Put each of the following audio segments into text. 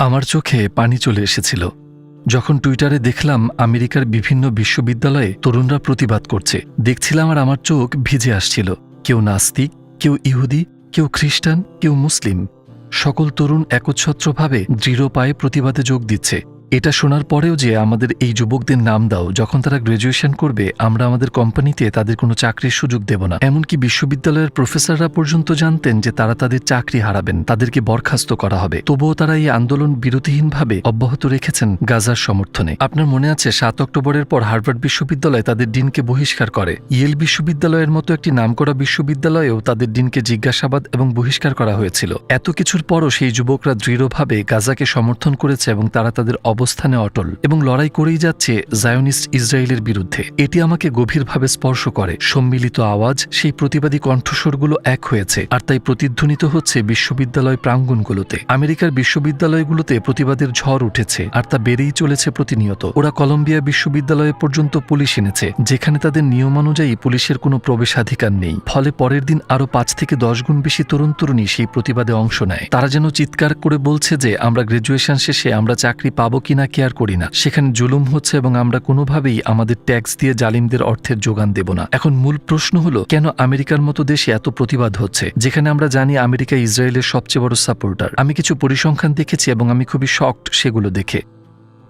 আমার চোখে পানি চলে এসেছিল যখন টুইটারে দেখলাম আমেরিকার বিভিন্ন বিশ্ববিদ্যালয়ে তরুণরা প্রতিবাদ করছে। দেখছিলাম আর আমার চোখ ভিজে আসছিল। কেউ নাস্তিক, কেউ ইহুদি, কেউ খ্রিস্টান, কেউ মুসলিম, সকল তরুণ একচ্ছত্রভাবে দৃঢ় পায়ে প্রতিবাদে যোগ দিচ্ছে। এটা শোনার পরেও যে আমাদের এই যুবকদের নাম দাও, যখন তারা গ্র্যাজুয়েশন করবে আমরা আমাদের কোম্পানিতে তাদের কোনো চাকরির সুযোগ দেব না। এমনকি বিশ্ববিদ্যালয়ের প্রফেসররা পর্যন্ত জানতেন যে তারা তাদের চাকরি হারাবেন, তাদেরকে বরখাস্ত করা হবে। তবুও তারা এই আন্দোলন বিরতিহীনভাবে অব্যাহত রেখেছেন গাজার সমর্থনে। আপনার মনে আছে ৭ অক্টোবরের পর হার্ভার্ড বিশ্ববিদ্যালয় তাদের ডিনকে বহিষ্কার করে। ইয়েল বিশ্ববিদ্যালয়ের মতো একটি নামকরা বিশ্ববিদ্যালয়েও তাদের ডিনকে জিজ্ঞাসাবাদ এবং বহিষ্কার করা হয়েছিল। এত কিছুর পরও সেই যুবকরা দৃঢ়ভাবে গাজাকে সমর্থন করেছে এবং তারা তাদের অবস্থানে অটল এবং লড়াই করেই যাচ্ছে জায়োনিস্ট ইসরায়েলের বিরুদ্ধে। এটি আমাকে গভীরভাবে স্পর্শ করে। সম্মিলিত আওয়াজ, সেই প্রতিবাদী কণ্ঠস্বরগুলো এক হয়েছে, আর তাই প্রতিধ্বনিত হচ্ছে বিশ্ববিদ্যালয় প্রাঙ্গণগুলোতে। আমেরিকার বিশ্ববিদ্যালয়গুলোতে প্রতিবাদের ঝড় উঠেছে, আর তা বেড়েই চলেছে প্রতিনিয়ত। ওরা কলম্বিয়া বিশ্ববিদ্যালয়ে পর্যন্ত পুলিশ এনেছে, যেখানে তাদের নিয়মানুযায়ী পুলিশের কোনো প্রবেশাধিকার নেই। ফলে পরের দিন আরও ৫ থেকে ১০ গুণ বেশি তরুণ তরুণী সেই প্রতিবাদে অংশ নেয়। তারা যেন চিৎকার করে বলছে যে আমরা গ্র্যাজুয়েশন শেষে আমরা চাকরি পাবো কিনা কেয়ার করি না, সেখানে জুলুম হচ্ছে এবং আমরা কোনোভাবেই আমাদের ট্যাক্স দিয়ে জালিমদের অর্থের যোগান দেব না। এখন মূল প্রশ্ন হলো, কেন আমেরিকার মতো দেশে এত প্রতিবাদ হচ্ছে, যেখানে আমরা জানি আমেরিকা ইসরায়েলের সবচেয়ে বড় সাপোর্টার? আমি কিছু পরিসংখ্যান দেখেছি এবং আমি খুবই শকড সেগুলো দেখে।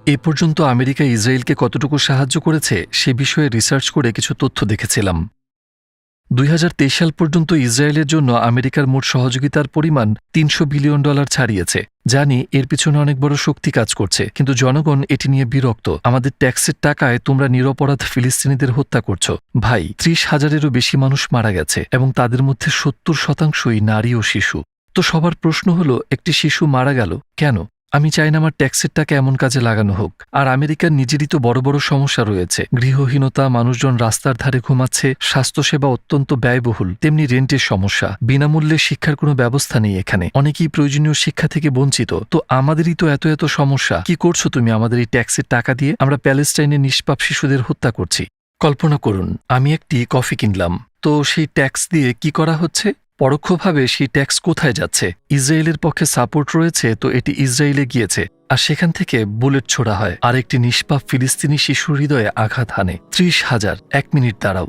এ পর্যন্ত আমেরিকা ইসরায়েলকে কতটুকু সাহায্য করেছে সে বিষয়ে রিসার্চ করে কিছু তথ্য দেখেছিলাম। ২০২৩ সাল পর্যন্ত ইসরায়েলের জন্য আমেরিকার মোট সহযোগিতার পরিমাণ $৩০০ বিলিয়ন ছাড়িয়েছে। জানি এর পিছনে অনেক বড় শক্তি কাজ করছে, কিন্তু জনগণ এটি নিয়ে বিরক্ত। আমাদের ট্যাক্সের টাকায় তোমরা নিরপরাধ ফিলিস্তিনিদের হত্যা করছো। ভাই, ৩০,০০০-এরও বেশি মানুষ মারা গেছে এবং তাদের মধ্যে ৭০% নারী ও শিশু। তো সবার প্রশ্ন হলো, একটি শিশু মারা গেল কেন? আমি চাই না আমার ট্যাক্সের টাকা এমন কাজে লাগানো হোক। আর আমেরিকার নিজেরই তো বড় বড় সমস্যা রয়েছে। গৃহহীনতা, মানুষজন রাস্তার ধারে ঘুমাচ্ছে, স্বাস্থ্যসেবা অত্যন্ত ব্যয়বহুল, তেমনি রেন্টের সমস্যা, বিনামূল্যে শিক্ষার কোনো ব্যবস্থা নেই এখানে, অনেকেই প্রয়োজনীয় শিক্ষা থেকে বঞ্চিত। তো আমাদেরই তো এত এত সমস্যা, কি করছো তুমি আমাদের এই ট্যাক্সের টাকা দিয়ে? আমরা প্যালেস্টাইনের নিষ্পাপ শিশুদের হত্যা করছি। কল্পনা করুন, আমি একটি কফি কিনলাম, তো সেই ট্যাক্স দিয়ে কি করা হচ্ছে? পরোক্ষভাবে সেই ট্যাক্স কোথায় যাচ্ছে? ইসরায়েলের পক্ষে সাপোর্ট রয়েছে, তো এটি ইসরায়েলে গিয়েছে, আর সেখান থেকে বুলেট ছোড়া হয় আর একটি নিষ্পাপ ফিলিস্তিনি শিশুর হৃদয়ে আঘাত হানে। ৩০,০০০। ১ মিনিট দাঁড়াও,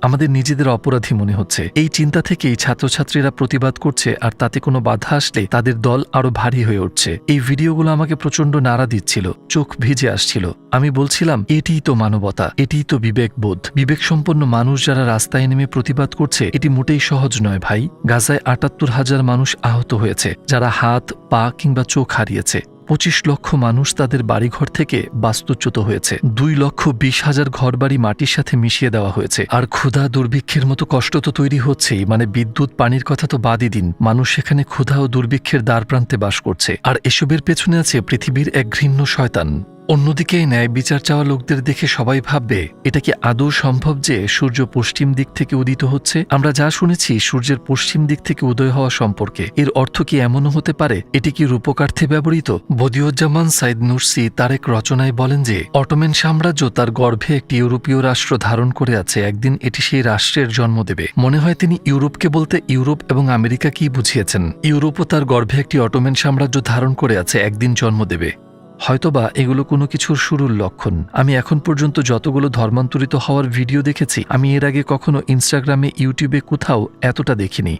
আমাদের নিজেদের অপরাধী মনে হচ্ছে। এই চিন্তা থেকেই ছাত্রছাত্রীরা প্রতিবাদ করছে, আর তাতে কোনো বাধা আসলে তাদের দল আরো ভারী হয়ে উঠছে। এই ভিডিওগুলো আমাকে প্রচণ্ড নাড়া দিচ্ছিল, চোখ ভিজে আসছিল। আমি বলছিলাম, এটিই তো মানবতা, এটিই তো বিবেকবোধ। বিবেকসম্পন্ন মানুষ যারা রাস্তায় নেমে প্রতিবাদ করছে, এটি মোটেই সহজ নয় ভাই। গাজায় ৭৮,০০০ মানুষ আহত হয়েছে, যারা হাত, পা কিংবা চোখ হারিয়েছে। ২৫ লক্ষ মানুষ তাদের বাড়িঘর থেকে বাস্তুচ্যুত হয়েছে। ২,২০,০০০ ঘরবাড়ি মাটির সাথে মিশিয়ে দেওয়া হয়েছে। আর ক্ষুধা, দুর্ভিক্ষের মতো কষ্ট তো তৈরি হচ্ছেই, মানে বিদ্যুৎ, পানির কথা তো বাদই দিন। মানুষ সেখানে ক্ষুধা ও দুর্ভিক্ষের দ্বারপ্রান্তে বাস করছে, আর এসবের পেছনে আছে পৃথিবীর এক ঘৃণ্য শয়তান। অন্যদিকে ন্যায় বিচার চাওয়া লোকদের দেখে সবাই ভাববে, এটা কি আদৌ সম্ভব যে সূর্য পশ্চিম দিক থেকে উদিত হচ্ছে? আমরা যা শুনেছি সূর্যের পশ্চিম দিক থেকে উদয় হওয়া সম্পর্কে, এর অর্থ কি এমনও হতে পারে এটি কি রূপকার্থে ব্যবহৃত? বদিউজ্জামান সাইদ নুরসি তার এক রচনায় বলেন যে অটোমান সাম্রাজ্য তার গর্ভে একটি ইউরোপীয় রাষ্ট্র ধারণ করে আছে, একদিন এটি সেই রাষ্ট্রের জন্ম দেবে। মনে হয় তিনি ইউরোপকে বলতে ইউরোপ এবং আমেরিকা কি বুঝিয়েছেন। ইউরোপও তার গর্ভে একটি অটোমান সাম্রাজ্য ধারণ করে আছে, একদিন জন্ম দেবে। হয়তোবা এগুলো কোনো কিছুর শুরুর লক্ষণ। আমি এখন পর্যন্ত যতগুলো ধর্মান্তরিত হওয়ার ভিডিও দেখেছি, আমি এর আগে কখনো ইনস্টাগ্রামে, ইউটিউবে কোথাও এতটা দেখিনি।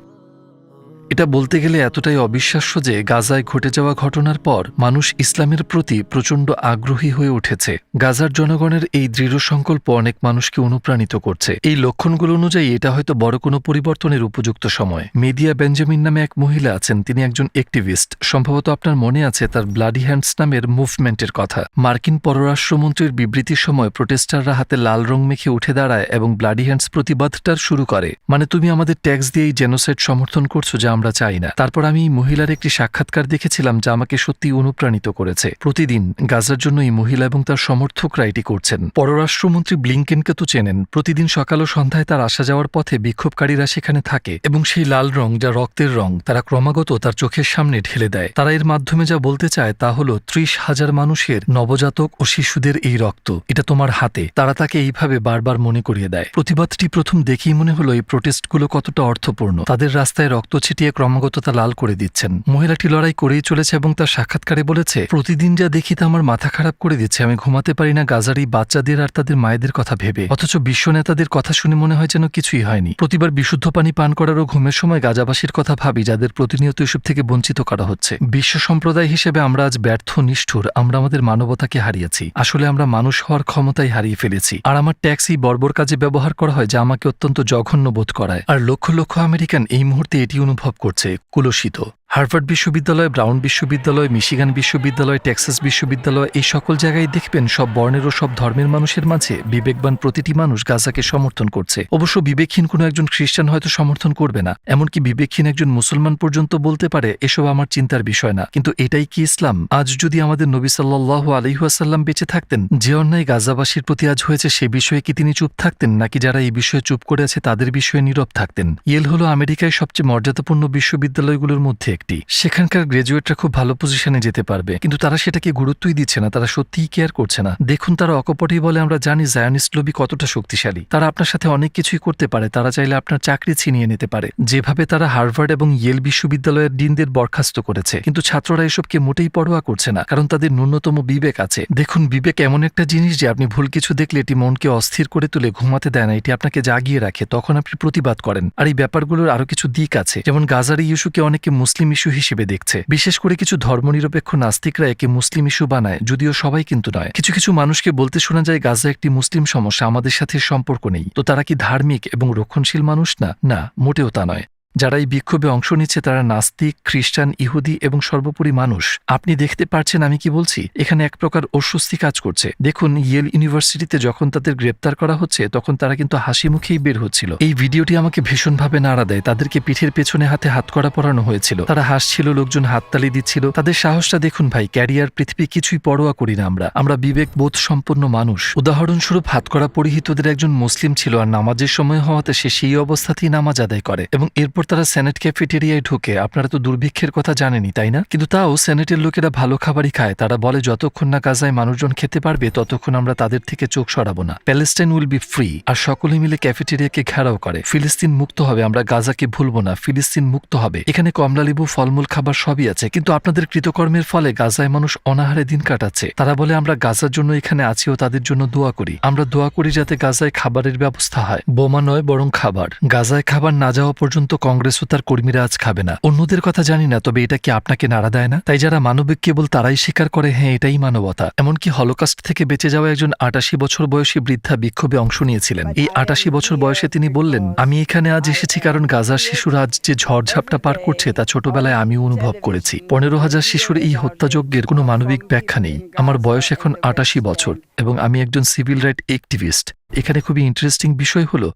এটা বলতে গেলে এতটাই অবিশ্বাস্য যে গাজায় ঘটে যাওয়া ঘটনার পর মানুষ ইসলামের প্রতি প্রচণ্ড আগ্রহী হয়ে উঠেছে। গাজার জনগণের এই দৃঢ় সংকল্প অনেক মানুষকে অনুপ্রাণিত করছে। এই লক্ষণগুলো অনুযায়ী এটা হয়তো বড় কোনো পরিবর্তনের উপযুক্ত সময়। মেডিয়া বেঞ্জামিন নামে এক মহিলা আছেন, তিনি একজন অ্যাক্টিভিস্ট। সম্ভবত আপনার মনে আছে তার ব্লাডি হ্যান্ডস নামের মুভমেন্টের কথা। মার্কিন পররাষ্ট্রমন্ত্রীর বিবৃতির সময় প্রোটেস্টাররা হাতে লাল রং মেখে উঠে দাঁড়ায় এবং ব্লাডি হ্যান্ডস প্রতিবাদটার শুরু করে, মানে তুমি আমাদের ট্যাক্স দিয়ে এই জেনোসাইড সমর্থন করছো যা আমরা চাই না। তারপর আমি এই মহিলার একটি সাক্ষাৎকার দেখেছিলাম যা আমাকে সত্যি অনুপ্রাণিত করেছে। প্রতিদিন গাজার জন্য এই মহিলা এবং তার সমর্থকরা এটি করছেন। পররাষ্ট্রমন্ত্রী ব্লিংকেনকে তো চেনেন, প্রতিদিন সকাল ও সন্ধ্যায় তার আসা যাওয়ার পথে বিক্ষোভকারীরা সেখানে থাকে এবং সেই লাল রং, যা রক্তের রং, তারা ক্রমাগত তার চোখের সামনে ঢেলে দেয়। তারা এর মাধ্যমে যা বলতে চায় তা হলো ৩০,০০০ মানুষের, নবজাতক ও শিশুদের এই রক্ত, এটা তোমার হাতে। তারা তাকে এইভাবে বারবার মনে করিয়ে দেয়। প্রতিবাদটি প্রথম দেখেই মনে হলো এই প্রোটেস্টগুলো কতটা অর্থপূর্ণ। তাদের রাস্তায় রক্ত ছিটিয়ে দিয়ে ক্রমাগত তা লাল করে দিচ্ছেন। মহিলাটি লড়াই করেই চলেছে এবং তার সাক্ষাৎকারে বলেছে, প্রতিদিন যা দেখি তা আমার মাথা খারাপ করে দিচ্ছে। আমি ঘুমাতে পারি না গাজার এই বাচ্চাদের আর তাদের মায়েদের কথা ভেবে। অথচ বিশ্ব নেতাদের কথা শুনে মনে হয় যেন কিছুই হয়নি। প্রতিবার বিশুদ্ধ পানি পান করারও ঘুমের সময় গাজাবাসীর কথা ভাবি, যাদের প্রতিনিয়ত এসব থেকে বঞ্চিত করা হচ্ছে। বিশ্ব সম্প্রদায় হিসেবে আমরা আজ ব্যর্থ, নিষ্ঠুর। আমরা আমাদের মানবতাকে হারিয়েছি। আসলে আমরা মানুষ হওয়ার ক্ষমতাই হারিয়ে ফেলেছি। আর আমার ট্যাক্স এই বর্বর কাজে ব্যবহার করা হয়, যা আমাকে অত্যন্ত জঘন্য বোধ করায়। আর লক্ষ লক্ষ আমেরিকান এই মুহূর্তে এটি অনুভব করছে, কুলসিত। হার্ভার্ড বিশ্ববিদ্যালয়, ব্রাউন বিশ্ববিদ্যালয়, মিশিগান বিশ্ববিদ্যালয়, টেক্সাস বিশ্ববিদ্যালয়, এই সকল জায়গায় দেখবেন সব বর্ণের ও সব ধর্মের মানুষের মাঝে বিবেকবান প্রতিটি মানুষ গাজাকে সমর্থন করছে। অবশ্য বিবেকহীন কোনো একজন খ্রিস্টান হয়তো সমর্থন করবে না, এমনকি বিবেকহীন একজন মুসলমান পর্যন্ত বলতে পারে এসব আমার চিন্তার বিষয় না। কিন্তু এটাই কি ইসলাম? আজ যদি আমাদের নবী সাল্লাল্লাহু আলাইহি ওয়াসাল্লাম বেঁচে থাকতেন, যে অন্যায় গাজাবাসীর প্রতি আজ হয়েছে সে বিষয়ে কি তিনি চুপ থাকতেন, নাকি যারা এই বিষয়ে চুপ করে আছে তাদের বিষয়ে নীরব থাকতেন? ইয়েল হলো আমেরিকায় সবচেয়ে মর্যাদাপূর্ণ বিশ্ববিদ্যালয়গুলোর মধ্যে একটি। সেখানকার গ্রাজুয়েটরা খুব ভালো পজিশনে যেতে পারবে, কিন্তু তারা সেটাকে গুরুত্বই দিচ্ছে না। তারা সত্যিই কেয়ার করছে না। দেখুন, তারা অকপটেই বলে, আমরা জানি জায়নিস্ট লবি কতটা শক্তিশালী। তারা আপনার সাথে অনেক কিছুই করতে পারে। তারা চাইলে আপনার চাকরি ছিনিয়ে নিতে পারে, যেভাবে তারা হার্ভার্ড এবং ইয়েল বিশ্ববিদ্যালয়ের ডিনদের বরখাস্ত করেছে। কিন্তু ছাত্ররা এসবকে মোটেই পরোয়া করছে না, কারণ তাদের ন্যূনতম বিবেক আছে। দেখুন, বিবেক এমন একটা জিনিস যে আপনি ভুল কিছু দেখলে এটি মনকে অস্থির করে তুলে ঘুমাতে দেয় না, এটি আপনাকে জাগিয়ে রাখে। তখন আপনি প্রতিবাদ করেন। আর এই ব্যাপারগুলোর আরো কিছু দিক আছে, যেমন গাজার ইস্যুকে অনেকে মুসলিম ইস্যু হিসেবে দেখছে। বিশেষ করে কিছু ধর্মনিরপেক্ষ নাস্তিকরা একে মুসলিম ইস্যু বানায়, যদিও সবাই কিন্তু নয়। কিছু কিছু মানুষকে বলতে শোনা যায় গাজা একটি মুসলিম সমস্যা, আমাদের সাথে সম্পর্ক নেই। তো তারা কি ধার্মিক এবং রক্ষণশীল মানুষ না? না, মোটেও তা নয়। যারা এই বিক্ষোভে অংশ নিচ্ছে তারা নাস্তিক, খ্রিস্টান, ইহুদি এবং সর্বোপরি মানুষ। আপনি দেখতে পারছেন আমি কি বলছি? এখানে এক প্রকার অস্বস্তি কাজ করছে। দেখুন, ইয়েল ইউনিভার্সিটিতে যখন তাদের গ্রেপ্তার করা হচ্ছে তখন তারা কিন্তু হাসি মুখেই বের হচ্ছিল। এই ভিডিওটি আমাকে ভীষণভাবে নাড়া দেয়। তাদেরকে পিঠের পেছনে হাতে হাতকড়া পরানো হয়েছিল, তারা হাসছিল, লোকজন হাততালি দিচ্ছিল। তাদের সাহসটা দেখুন ভাই। ক্যারিয়ার, পৃথিবী কিছুই পরোয়া করি না আমরা। আমরা বিবেকবোধ সম্পন্ন মানুষ। উদাহরণস্বরূপ, হাতকড়া পরিহিতদের একজন মুসলিম ছিল, আর নামাজের সময় হওয়াতে সে সেই অবস্থাতেই নামাজ আদায় করে এবং এরপর তারা সেনেট ক্যাফেটেরিয়ায় ঢুকে। আপনারা তো দুর্ভিক্ষের কথা জানেনই, তাই না? কিন্তু তাও সেনেটের লোকেরা ভালো খাবারই খায়। তারা বলে যতক্ষণ না গাজায় মানুষজন খেতে পারবে ততক্ষণ আমরা তাদের থেকে চোখ সরাবো না। Palestine will be free. আর সকলে মিলে ক্যাফেটেরিয়াকে ঘেরাও করে। ফিলিস্তিন মুক্ত হবে, আমরা গাজাকে ভুলবো না। ফিলিস্তিন মুক্ত হবে। এখানে কমলালেবু, ফলমূল, খাবার সবই আছে। কিন্তু আপনাদের কৃতকর্মের ফলে গাজায় মানুষ অনাহারে দিন কাটাচ্ছে। তারা বলে আমরা গাজার জন্য এখানে আছি ও তাদের জন্য দোয়া করি। আমরা দোয়া করি যাতে গাজায় খাবারের ব্যবস্থা হয়। বোমা নয়, বরং খাবার। গাজায় খাবার না যাওয়া পর্যন্ত কংগ্রেস তার কর্মীরা আজ খাবে না। অন্যদের কথা জানি না, তবে এটা কি আপনাকে নাড়া দেয় না? তাই যারা মানবিক কেবল তারাই স্বীকার করে হ্যাঁ এটাই মানবতা। এমনকি হলোকাস্ট থেকে বেঁচে যাওয়া একজন ৮৮ বছর বয়সী বৃদ্ধা বিক্ষোভে অংশ নিয়েছিলেন। এই ৮৮ বছর বয়সে তিনি বললেন, আমি এখানে আজ এসেছি কারণ গাজার শিশুরা আজ যে ঝড়ঝাপটা পার করছে তা ছোটবেলায় আমিও অনুভব করেছি। ১৫,০০০ শিশুর এই হত্যাযজ্ঞের কোনো মানবিক ব্যাখ্যা নেই। আমার বয়স এখন ৮৮ বছর এবং আমি একজন সিভিল রাইট অ্যাক্টিভিস্ট। এখানে খুবই ইন্টারেস্টিং বিষয় হলো,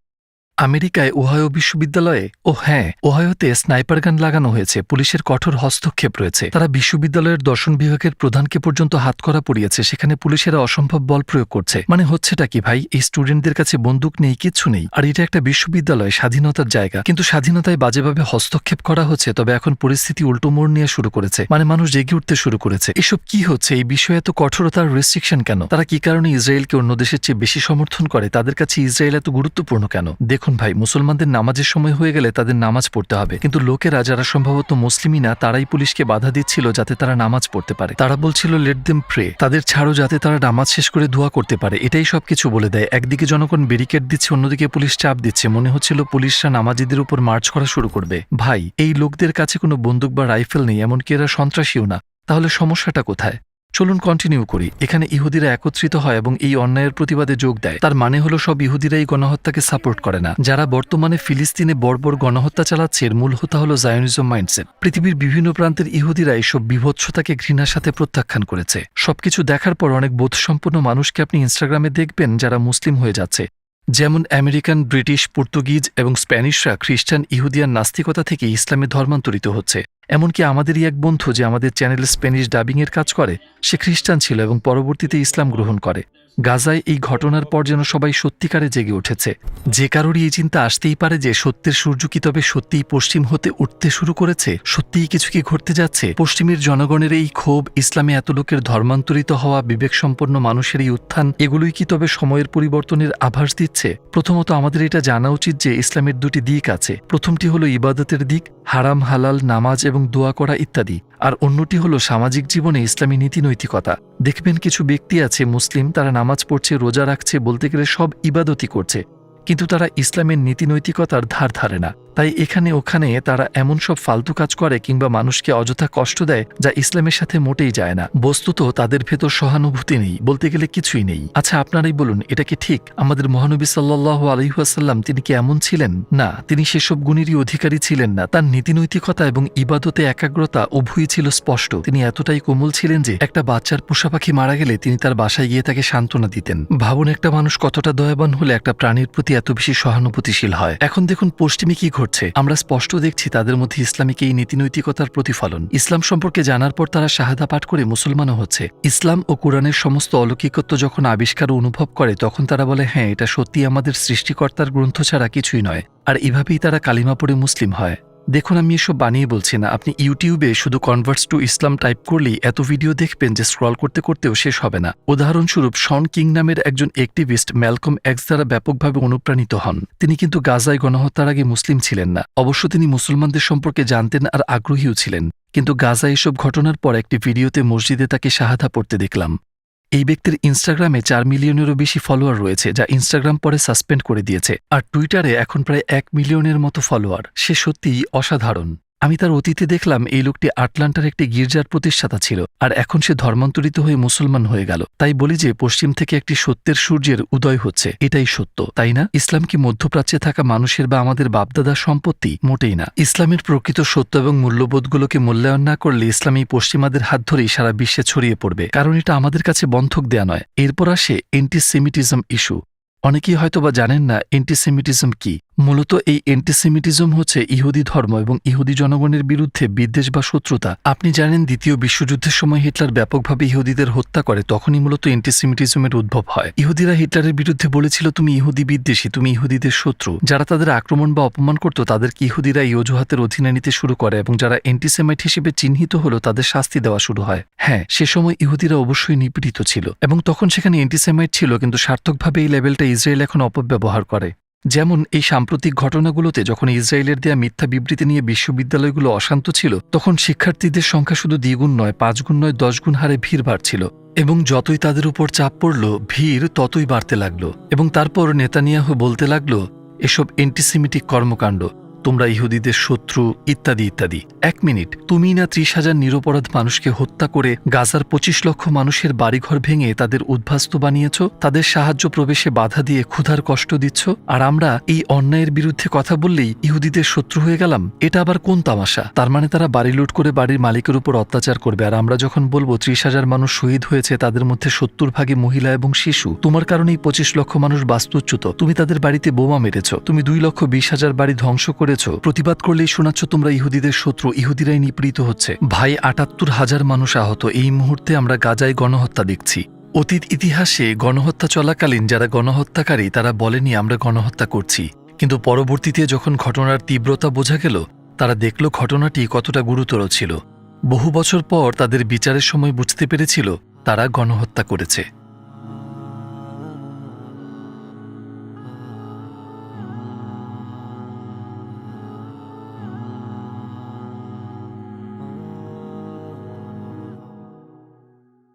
আমেরিকায় ওহাইও বিশ্ববিদ্যালয়ে, ওহাইওতে স্নাইপার গান লাগানো হয়েছে। পুলিশের কঠোর হস্তক্ষেপ রয়েছে। তারা বিশ্ববিদ্যালয়ের দর্শন বিভাগের প্রধানকে পর্যন্ত হাতকড়া পরিয়েছে। সেখানে পুলিশেরা অসম্ভব বল প্রয়োগ করছে। মানে হচ্ছেটা কি ভাই? এই স্টুডেন্টদের কাছে বন্দুক নেই, কিচ্ছু নেই। আর এটা একটা বিশ্ববিদ্যালয়, স্বাধীনতার জায়গা, কিন্তু স্বাধীনতায় বাজেভাবে হস্তক্ষেপ করা হচ্ছে। তবে এখন পরিস্থিতি উল্টো মোড় নিয়ে শুরু করেছে। মানে মানুষ জেগে উঠতে শুরু করেছে। এসব কি হচ্ছে? এই বিষয়ে এত কঠোরতার রেস্ট্রিকশন কেন? তারা কি কারণে ইসরায়েলকে অন্য দেশের চেয়ে বেশি সমর্থন করে? তাদের কাছে ইসরায়েল এত গুরুত্বপূর্ণ কেন? দেখুন ভাই, মুসলমানদের নামাজের সময় হয়ে গেলে তাদের নামাজ পড়তে হবে, কিন্তু লোকেরা যারা সম্ভবত মুসলিমই না তারাই পুলিশকে বাধা দিচ্ছিল যাতে তারা নামাজ পড়তে পারে। তারা বলছিল লেট দেম প্রে, তাদের ছাড়ো যাতে তারা নামাজ শেষ করে দোয়া করতে পারে। এটাই সবকিছু বলে দেয়। একদিকে জনগণ ব্যারিকেড দিচ্ছে, অন্যদিকে পুলিশ চাপ দিচ্ছে। মনে হচ্ছিল পুলিশরা নামাজিদের উপর মার্চ করা শুরু করবে। ভাই, এই লোকদের কাছে কোনো বন্দুক বা রাইফেল নেই, এমনকি এরা সন্ত্রাসীও না। তাহলে সমস্যাটা কোথায়? চলুন কন্টিনিউ করি। এখানে ইহুদিরা একত্রিত হয় এবং এই অন্যায়ের প্রতিবাদে যোগ দেয়। তার মানে হলো সব ইহুদিরা এই গণহত্যাকে সাপোর্ট করে না। যারা বর্তমানে ফিলিস্তিনে বর্বর গণহত্যা চালাচ্ছে এর মূল হোতা হলো জায়নিজম মাইন্ডসেট। পৃথিবীর বিভিন্ন প্রান্তের ইহুদিরা এসব বিভৎসতাকে ঘৃণার সাথে প্রত্যাখ্যান করেছে। সবকিছু দেখার পর অনেক বোধসম্পন্ন মানুষকে আপনি ইনস্টাগ্রামে দেখবেন যারা মুসলিম হয়ে যাচ্ছে। যেমন আমেরিকান, ব্রিটিশ, পর্তুগিজ এবং স্প্যানিশরা খ্রিস্টান, ইহুদিয়ান নাস্তিকতা থেকে ইসলামে ধর্মান্তরিত হচ্ছে। এমনকি আমাদেরই এক বন্ধু যে আমাদের চ্যানেলে স্প্যানিশ ডাবিংয়ের কাজ করে, সে খ্রিস্টান ছিল এবং পরবর্তীতে ইসলাম গ্রহণ করে। গাজায় এই ঘটনার পর যেন সবাই সত্যিকারে জেগে উঠেছে। যে কারোরই এই চিন্তা আসতেই পারে যে সত্যের সূর্য কি তবে সত্যিই পশ্চিম হতে উঠতে শুরু করেছে, সত্যিই কিছু কি ঘটতে যাচ্ছে। পশ্চিমের জনগণের এই ক্ষোভ, ইসলামে এত লোকের ধর্মান্তরিত হওয়া, বিবেকসম্পন্ন মানুষের এই উত্থান, এগুলোই কি তবে সময়ের পরিবর্তনের আভাস দিচ্ছে? প্রথমত আমাদের এটা জানা উচিত যে ইসলামের দুটি দিক আছে। প্রথমটি হলো ইবাদতের দিক, হারাম হালাল, নামাজ এবং দোয়া করা ইত্যাদি। আর অন্যটি হলো সামাজিক জীবনে ইসলামী নীতি নৈতিকতা। দেখবেন কিছু ব্যক্তি আছে মুসলিম, তারা নামাজ পড়ছে, রোজা রাখছে, বলতে গেলে সব ইবাদতই করছে, কিন্তু তারা ইসলামের নীতি নৈতিকতার ধার ধারে না। তাই এখানে ওখানে তারা এমন সব ফালতু কাজ করে কিংবা মানুষকে অযথা কষ্ট দেয় যা ইসলামের সাথে মোটেই যায় না। বস্তুত তাদের ভেতর সহানুভূতি নেই, বলতে গেলে কিছুই নেই। আচ্ছা, আপনারাই বলুন, এটা কি ঠিক? আমাদের মহানবী সাল্লাল্লাহু আলাইহি ওয়াসাল্লাম তিনি কি এমন ছিলেন? না, তিনি সেসব গুণেরই অধিকারী ছিলেন না। তার নীতি নৈতিকতা এবং ইবাদতে একাগ্রতা উভয়ই ছিল স্পষ্ট। তিনি এতটাই কোমল ছিলেন যে একটা বাচ্চার পোষা পাখি মারা গেলে তিনি তার বাসায় গিয়ে তাকে সান্ত্বনা দিতেন। ভাবুন, একটা মানুষ কতটা দয়াবান হলে একটা প্রাণীর প্রতি এত বেশি সহানুভূতিশীল হয়। এখন দেখুন পশ্চিমে কি ঘটছে। আমরা স্পষ্ট দেখছি তাদের মধ্যে ইসলামিক এই নীতিনৈতিকতার প্রতিফলন। ইসলাম সম্পর্কে জানার পর তারা শাহাদা পাঠ করে মুসলমানও হচ্ছে। ইসলাম ও কোরআনের সমস্ত অলৌকিকত্ব যখন আবিষ্কার ও অনুভব করে তখন তারা বলে, হ্যাঁ, এটা সত্যি আমাদের সৃষ্টিকর্তার গ্রন্থ ছাড়া কিছুই নয়। আর এভাবেই তারা কালিমা পড়ে মুসলিম হয়। দেখুন, আমি এসব বানিয়ে বলছি না। আপনি ইউটিউবে শুধু কনভার্টস টু ইসলাম টাইপ করলেই এত ভিডিও দেখবেন যে স্ক্রল করতে করতেও শেষ হবে না। উদাহরণস্বরূপ শন কিং নামের একজন অ্যাক্টিভিস্ট ম্যালকম এক্স দ্বারা ব্যাপকভাবে অনুপ্রাণিত হন। তিনি কিন্তু গাজায় গণহত্যার আগে মুসলিম ছিলেন না। অবশ্য তিনি মুসলমানদের সম্পর্কে জানতেন আর আগ্রহীও ছিলেন, কিন্তু গাজায় এসব ঘটনার পর একটি ভিডিওতে মসজিদে তাকে শাহাদা পড়তে দেখলাম। এই ব্যক্তির ইনস্টাগ্রামে 4 মিলিয়নেরও বেশি ফলোয়ার রয়েছে, যা ইনস্টাগ্রাম পরে সাসপেন্ড করে দিয়েছে। আর টুইটারে এখন প্রায় 1 মিলিয়নের মতো ফলোয়ার। সে সত্যিই অসাধারণ। আমি তার অতীতে দেখলাম এই লোকটি আটলান্টার একটি গির্জার প্রতিষ্ঠাতা ছিল, আর এখন সে ধর্মান্তরিত হয়ে মুসলমান হয়ে গেল। তাই বলি যে পশ্চিম থেকে একটি সত্যের সূর্যের উদয় হচ্ছে। এটাই সত্য, তাই না? ইসলাম কি মধ্যপ্রাচ্যে থাকা মানুষের বা আমাদের বাপদাদার সম্পত্তি? মোটেই না। ইসলামের প্রকৃত সত্য এবং মূল্যবোধগুলোকে মূল্যায়ন না করলে ইসলাম এই পশ্চিমাদের হাত ধরেই সারা বিশ্বে ছড়িয়ে পড়বে, কারণ এটা আমাদের কাছে বন্ধক দেয়া নয়। এরপর আসে অ্যান্টিসেমিটিজম ইস্যু। অনেকেই হয়তোবা জানেন না অ্যান্টিসেমিটিজম কি। মূলত এই অ্যান্টিসেমিটিজম হচ্ছে ইহুদি ধর্ম এবং ইহুদি জনগণের বিরুদ্ধে বিদ্বেষ বা শত্রুতা। আপনি জানেন দ্বিতীয় বিশ্বযুদ্ধের সময় হিটলার ব্যাপকভাবে ইহুদিদের হত্যা করে, তখনই মূলত অ্যান্টিসেমিটিজমের উদ্ভব হয়। ইহুদিরা হিটলারের বিরুদ্ধে বলেছিল, তুমি ইহুদি বিদ্বেষী, তুমি ইহুদিদের শত্রু। যারা তাদের আক্রমণ বা অপমান করত তাদেরকে ইহুদিরা এই অজুহাতের অধীনে নিতে শুরু করে এবং যারা অ্যান্টিসেমাইট হিসেবে চিহ্নিত হলো তাদের শাস্তি দেওয়া শুরু হয়। হ্যাঁ, সে সময় ইহুদিরা অবশ্যই নিপীড়িত ছিল এবং তখন সেখানে অ্যান্টিসেমাইট ছিল, কিন্তু সার্থকভাবে এই লেভেলটা ইসরায়েল এখন অপব্যবহার করে। যেমন এই সাম্প্রতিক ঘটনাগুলোতে যখন ইসরায়েলের দেয়া মিথ্যা বিবৃতি নিয়ে বিশ্ববিদ্যালয়গুলো অশান্ত ছিল, তখন শিক্ষার্থীদের সংখ্যা শুধু 2 গুণ নয়, 5 গুণ নয়, 10 গুণ হারে ভিড় বাড়ছিল। এবং যতই তাদের উপর চাপ পড়ল, ভিড় ততই বাড়তে লাগল। এবং তারপর নেতানিয়াহু বলতে লাগল, এসব অ্যান্টিসেমিটিক কর্মকাণ্ড, তোমরা ইহুদিদের শত্রু, ইত্যাদি ইত্যাদি। 1 মিনিট, তুমি না 30,000 নিরপরাধ মানুষকে হত্যা করে গাজার 25 লক্ষ মানুষের বাড়িঘর ভেঙে তাদের উদ্বাস্তু বানিয়েছ, তাদের সাহায্য প্রবেশে বাধা দিয়ে ক্ষুধার কষ্ট দিচ্ছ, আর আমরা এই অন্যায়ের বিরুদ্ধে কথা বললেই ইহুদিদের শত্রু হয়ে গেলাম? এটা আবার কোন তামাশা? তার মানে তারা বাড়ি লুট করে বাড়ির মালিকের উপর অত্যাচার করবে, আর আমরা যখন বলবো 30,000 মানুষ শহীদ হয়েছে, তাদের মধ্যে 70 ভাগে মহিলা এবং শিশু, তোমার কারণেই 25 লক্ষ মানুষ বাস্তুচ্যুত, তুমি তাদের বাড়িতে বোমা মেরেছ, তুমি 2,20,000 বাড়ি ধ্বংস করেছ, প্রতিবাদ করলেই শোনাচ্ছ তোমরা ইহুদিদের শত্রু, ইহুদিরাই নিপীড়িত হচ্ছে। ভাই, 78,000 মানুষ আহত। এই মুহূর্তে আমরা গাজায় গণহত্যা দেখছি। অতীত ইতিহাসে গণহত্যা চলাকালীন যারা গণহত্যাকারী তারা বলেনি আমরা গণহত্যা করছি, কিন্তু পরবর্তীতে যখন ঘটনার তীব্রতা বোঝা গেল, তারা দেখল ঘটনাটি কতটা গুরুতর ছিল। বহু বছর পর তাদের বিচারের সময় বুঝতে পেরেছিল তারা গণহত্যা করেছে।